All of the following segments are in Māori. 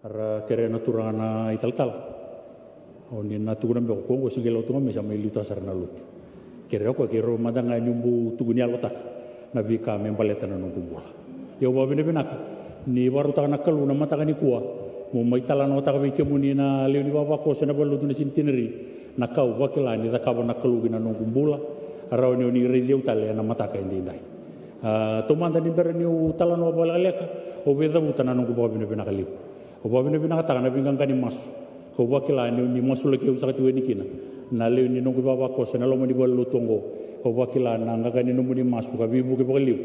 ara kere naturana italtal oni natuna be ko sigelo to me sama iluta sarna lut kere ko kero madanga nyumbu tuguni alotak nabi ka membaleta na nungumbola yo babine benaka ni waruta na kalu na mata ni kuwa mo maitala no ta be kemuni na leoni baba ko sena balu tuna sintineri na kau wakila ni zakaba na kalu na nungumbola ara oni rediu tale na mata ka indai tomanda ni berni utala no bala leka o beda butana nungu babine benaka liu o babine benaka ta na binganga ni mas ko wakila ni masul ke usaka tuwe nikina na leo ni nungu baba ko sena lo mani balu tongo ko wakila na ngaga ni nungu ni mas ka bibu ke baliu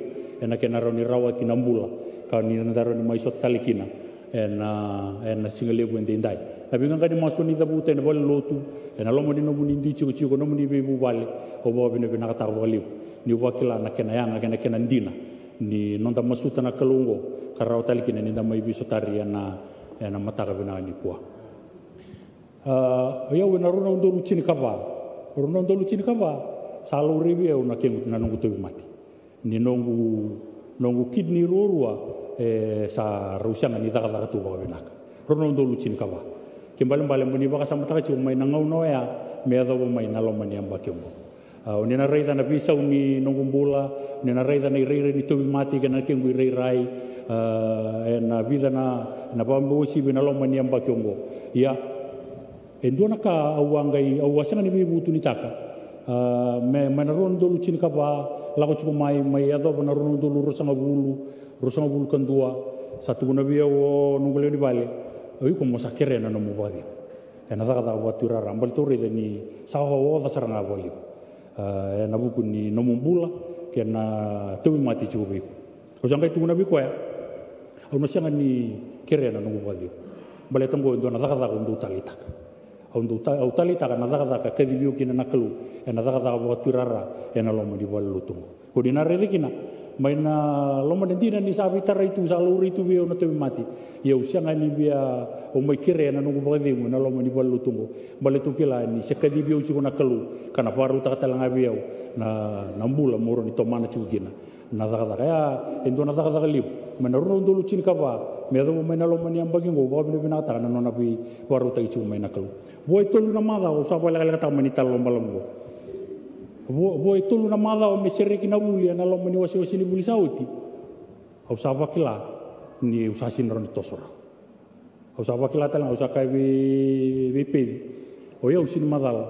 ena ke na roni rawati nambula ka ni ndaro ni maisot talikina ena singale bu ndai na binganga ni masul ni dabu te na balu tu ena lo mani nungu ni ndi chiku chiku no mani bibu bale o babine benaka ta baliu ni wakila na kena yanga kena ndina ni nonta masuta na kalungo karau talikina ni ndamai biso tari na mataka bina ni kwa ya wena runa ndo luchini kaba salu ribi na kengu na nongu tobi mati ni nongu kidney rorua sa rusanga ni daga tu ba benaka runa ndo luchini kaba kimbali muni baka sama taka chu mai nangau no ya me ado mai na lo mani amba kembo ni na reida na bisa uni nongu mbola ni na reida na reira ni tobi mati kana kengu reirai na vida na bambu si bina lo mani amba kembo ya endona ka awangai awasanga ni bibu tu ni taka me ron dolu chin ka ba lago chuko mai ado na ron dolu rosanga bulu kan dua satu guna biya wo nungule ni bale oi ko mosa kere na no mubadi ena daga watura rambal tore ni sawa wo da saranga boli na buku ni no mumbula kena tu mati chubi ko janga tu na bi ko ya ono sanga ni kere na no mubadi bale tongo endona daga ndo talitaka au talita kana daga ka dibiu kina naklu ena daga waturara ena lo modi walu tungo ko dina redikina maina lo modi ni sabi tarai tu saluri tu bio na te mati ya usianga ni bia o mai kire na nungu bagi mo na lo modi walu tungo bale tu kila ni se ka dibiu chu naklu kana paru ta talanga bio na nambula moro ni tomana chu kina na daga ya endo na daga liu mana ron dulu chin ka ba me do mai na lo mani ambagi ngo ba bine bina ta na na bi waru ta chu mai naklu boy tolu na mala o sa bala kala ta mani tal lombalam go boy tolu na mala o mesere ki na buli na lo mani wasi ni buli sauti au sa bakila ni usasin ron tosora au sa bakila tal au sa kai bi pe o yo sin madal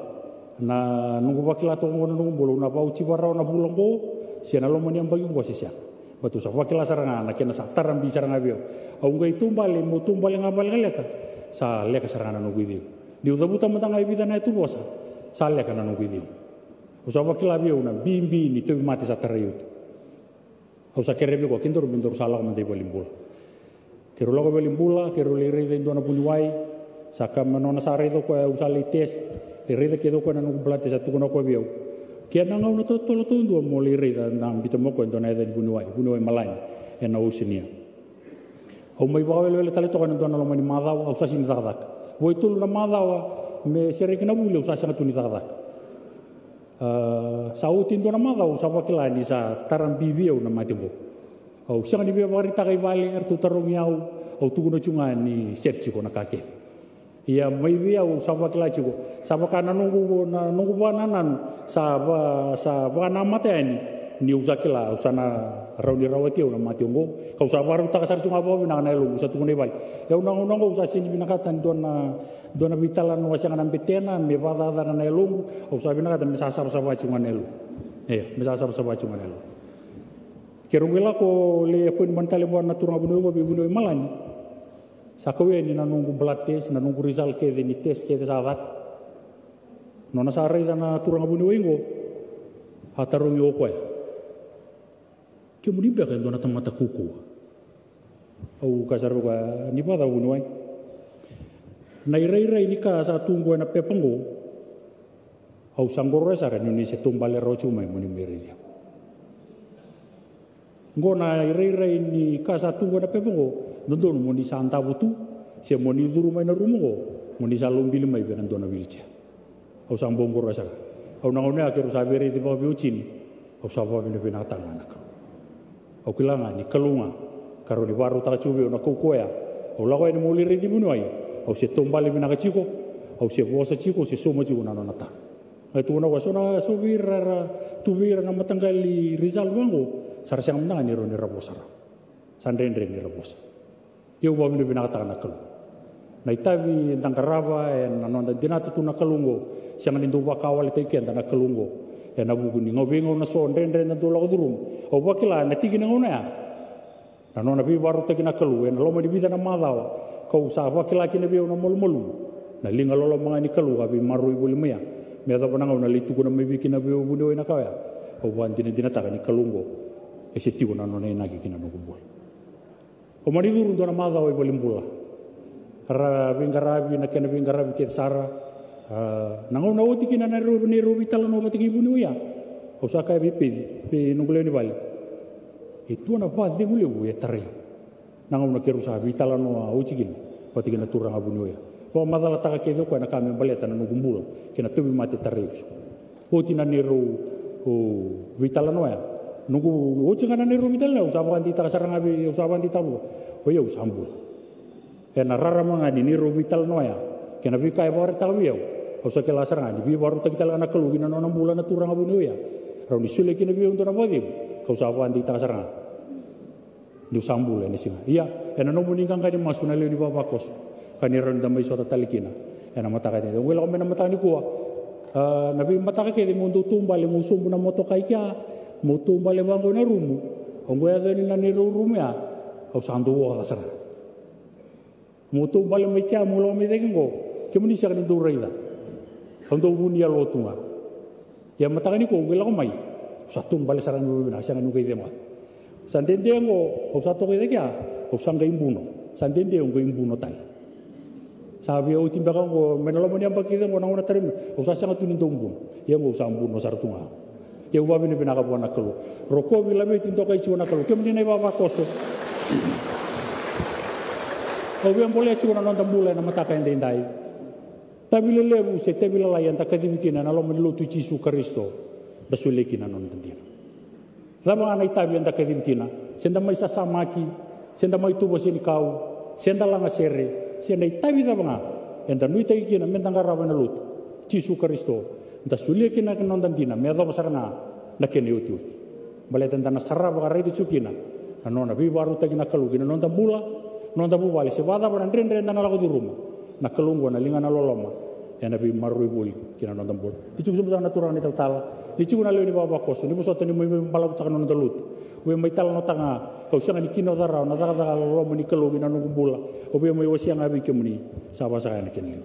na nungu bakila to ngono nungu bolo na ba uci warau na bulongo sia na lo mani ambagi ngo sia batu sa wakila saranga na kena sa taram bi saranga bio au ngai tumbale mo tumbale ngabal galeka sa leka saranga no guidi di udabuta matanga ibida na itu bosa sa leka na no guidi usa wakila bio na bimbi ni tu mati sa tarayut au sa kerebe ko kindor bindor sala ko mate bolimbul kero lago bolimbula kero lere de ndona buliwai sa kamanona sa redo ko usa le test le rede ke do ko na no blate sa tu ko bio kia nangau na tolo tundu mo le reda na bito mo ko ndona de bunuai malai ena usinia o mai bawe le tale to ko ndona lo mani madaw au sasin dadak wo itul na madaw me serek na bule usa sanga tuni dadak sauti ndona madaw sa wakila ni sa taram bibiu na matibo au sanga ni be bari takai bale ertu tarong yau au tu no chunga ni setchi ko na kake ia mai via u sa wakila chugo sa wakana nungu bananan sa bana mateni ni usakila usana rauni rawati una mati ngo kau sa baru ta kasar chunga bo bina na lu satu ne bal ya una usa sini bina katan dona bitalan wasanga na betena me bada na lu usa bina katan misa sa chunga nelu misa sa chunga nelu kerungela ko le pun mantale bo na turang bunu bo bunu malani sakawe ni na nunggu blood test na nunggu result ke ni test ke sahabat nona sare na turang bunu ingo hatarung yoko ya kemudi beka ndona tamata kuku au kasar ko ni pada bunu ai na ire ni ka sa tunggu na pepengo au sanggoro sare ni se tumbale rochu mai muni meridia ngona ire ni ka sa tunggu na pepengo nondon moni santa butu se moni duru mai na rumo moni salum bil mai beran dona wilcha au sambong ko rasa au nangone akeru sabere di ba biucin au sabo bina binatang anak au kilanga ni kalunga karo ni waru ta chubi na kokoya au lago ene mo liri di bunuai au se tombale mina chiko au se vosa chiko se soma chiko na nata ngai tu na wasona so vira tu vira na matanggali Rizal wango sara siang menang ni roni rabosara sandrendre ni rabosa eu wa bina bina kata nakal na itavi tangkarava na nonda dinata tu nakalungo siang ni ndu wakawale te kian na kalungo ya na bugu ni ngobingo na so ndendre na dola durum au wakila na tigi na ngona ya na nona bi baru te kina kalu na loma di bida na malawa kau sa wakila kina bi na molu na linga lolo mga ni kalu abi maru ibuli mea me da bana na litu kuna me bikina bi buno na kaya au wan dina ta ni kalungo ese tigo na nona na kina no kubo o mari duru ndo na malawa ibuli mbula ra bingarabi na kena bingarabi ke sara nangau na oti kina na ro vitala no batiki bunu ya osaka be nungule ni bali itu na pa de mule bu ya tare nangau na keru sa vitala no uci kin batiki na turang abunu ya ko madala taka ke ko na kame baleta na ngumbul kina tubi mate tare oti na ni ro o vitala no ya nungu uci kana ni ro vitala usaba anti taka sarang abi usaba anti tabu o ya usambul na rara manga ni ro vitala no ya kena bi kai bore tawiau osa ke lasar ngani bi baru kita lana kelugina nona bulan na turang abunu ya rauni sule kina bi untuk nabodi kau sawan di tasar ngani ni sambul ni singa iya ena no muningang kani masuna le di baba kos kani ron damai sota talikina ena mata kani wela mena mata ni kuwa nabi mata ke di mundu tumbale musum na moto kai kya mutu bale bango na rumu ongo ya ni na ni rumu ya au sandu wa tasar mutu bale mai kya mulo mi dengo kemuni sakani duraida untuk bunia lotunga ya matangani ko wela ko mai satung bale sarang bina sangan ngai demo sandende ngo o sato ke kya o sanga imbuno sandende ngo imbuno tal sabi o timba ko menalo moni amba kide ngo nangona tarim o sanga tunin dombu ya ngo sambuno sartunga ya ubabi ni bina ka bona kalo roko bila me tinto kai chuna kalo kemni nai baba koso o bien boleh chuna non tambule na mata ka ndai tabile lebu se tabile layan takadimikina na lo menlu tu Yesus Kristo da sulekina non tendina zama ana itabi anda kadimikina senda mai sasamaki senda mai tubo sini kau senda langa sere senda itabi da banga enda nuita ikina mentangara bana lut Yesus Kristo da sulekina non tendina me do pasarna na kene uti bale tentana sarra ba redi chukina anona bi baru tagina kalugina non tambula non tabu bale se bada bana rendre na lago di rumah na kalungwa na linga na loloma ya nabi marui buli kina non tambul itu semua natural ni tal itu na leoni baba koso ni muso tani mo balau tak non talut we mai tal no tanga kau sanga ni kino dara na dara loloma ni kalungi na no kumbula o be mo wasi nga bi kemuni saba sa ni kenli